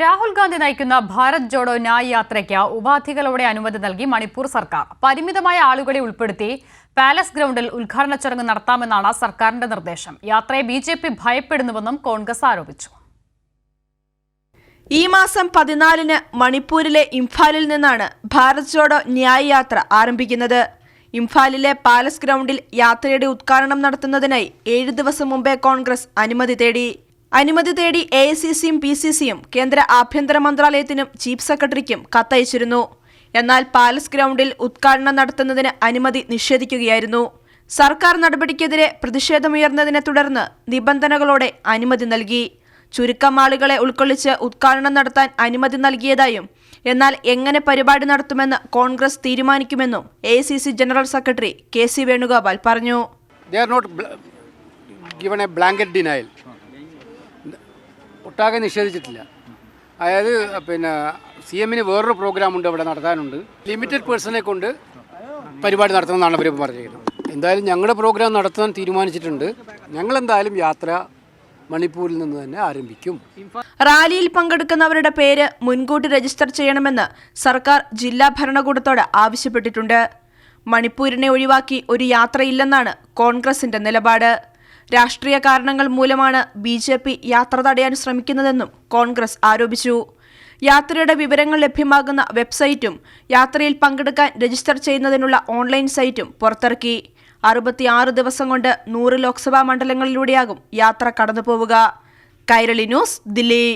രാഹുൽ ഗാന്ധി നയിക്കുന്ന ഭാരത് ജോഡോ ന്യായ് യാത്രയ്ക്ക് ഉപാധികളോടെ അനുമതി നൽകി മണിപ്പൂർ സർക്കാർ. പരിമിതമായ ആളുകളെ ഉൾപ്പെടുത്തി പാലസ് ഗ്രൗണ്ടിൽ ഉദ്ഘാടന ചടങ്ങ് നടത്താമെന്നാണ് സർക്കാരിന്റെ നിർദ്ദേശം. യാത്രയെ ബിജെപി ഭയപ്പെടുന്നുവെന്നും കോൺഗ്രസ് ആരോപിച്ചു. ഈ മാസം 14-ന് മണിപ്പൂരിലെ ഇംഫാലിൽ നിന്നാണ് ഭാരത് ജോഡോ ന്യായ് യാത്ര ആരംഭിക്കുന്നത്. ഇംഫാലിലെ പാലസ് ഗ്രൗണ്ടിൽ യാത്രയുടെ ഉദ്ഘാടനം നടത്തുന്നതിനായി 7 ദിവസം മുമ്പേ കോൺഗ്രസ് അനുമതി തേടി AICC-യും PCC-യും കേന്ദ്ര ആഭ്യന്തര മന്ത്രാലയത്തിനും ചീഫ് സെക്രട്ടറിക്കും കത്തയച്ചിരുന്നു. എന്നാൽ പാലസ് ഗ്രൗണ്ടിൽ ഉദ്ഘാടനം നടത്തുന്നതിന് അനുമതി നിഷേധിക്കുകയായിരുന്നു. സർക്കാർ നടപടിക്കെതിരെ പ്രതിഷേധമുയർന്നതിനെ തുടർന്ന് നിബന്ധനകളോടെ അനുമതി നൽകി. ചുരുക്കം ആളുകളെ ഉൾക്കൊള്ളിച്ച് ഉദ്ഘാടനം നടത്താൻ അനുമതി നൽകിയതായും എന്നാൽ എങ്ങനെ പരിപാടി നടത്തുമെന്ന് കോൺഗ്രസ് തീരുമാനിക്കുമെന്നും AICC general secretary KC Venugopal പറഞ്ഞു. ഒട്ടാകെ നിഷേധിച്ചിട്ടില്ല. അതായത് CM-ന് വേറൊരു പ്രോഗ്രാം ഉണ്ട്, അവിടെ നടത്താനുണ്ട്. ലിമിറ്റഡ് പേഴ്സണെ കൊണ്ട് പരിപാടി നടത്തണമെന്നാണ് അവർ പറഞ്ഞിരിക്കുന്നത്. എന്തായാലും ഞങ്ങളുടെ പ്രോഗ്രാം നടത്താൻ തീരുമാനിച്ചിട്ടുണ്ട്. ഞങ്ങളെന്തായാലും യാത്ര മണിപ്പൂരിൽ നിന്ന് തന്നെ ആരംഭിക്കും. റാലിയിൽ പങ്കെടുക്കുന്നവരുടെ പേര് മുൻകൂട്ടി രജിസ്റ്റർ ചെയ്യണമെന്ന് സർക്കാർ ജില്ലാ ഭരണകൂടത്തോട് ആവശ്യപ്പെട്ടിട്ടുണ്ട്. മണിപ്പൂരിനെ ഒഴിവാക്കി ഒരു യാത്രയില്ലെന്നാണ് കോൺഗ്രസിന്റെ നിലപാട്. രാഷ്ട്രീയ കാരണങ്ങൾ മൂലമാണ് BJP യാത്ര തടയാൻ ശ്രമിക്കുന്നതെന്നും കോൺഗ്രസ് ആരോപിച്ചു. യാത്രയുടെ വിവരങ്ങൾ ലഭ്യമാകുന്ന വെബ്സൈറ്റും യാത്രയിൽ പങ്കെടുക്കാൻ രജിസ്റ്റർ ചെയ്യുന്നതിനുള്ള ഓൺലൈൻ സൈറ്റും പുറത്തിറക്കി. 66 ദിവസം കൊണ്ട് 100 ലോക്സഭാ മണ്ഡലങ്ങളിലൂടെയാകും യാത്ര കടന്നുപോവുക. കൈരളി ന്യൂസ്, ദില്ലി.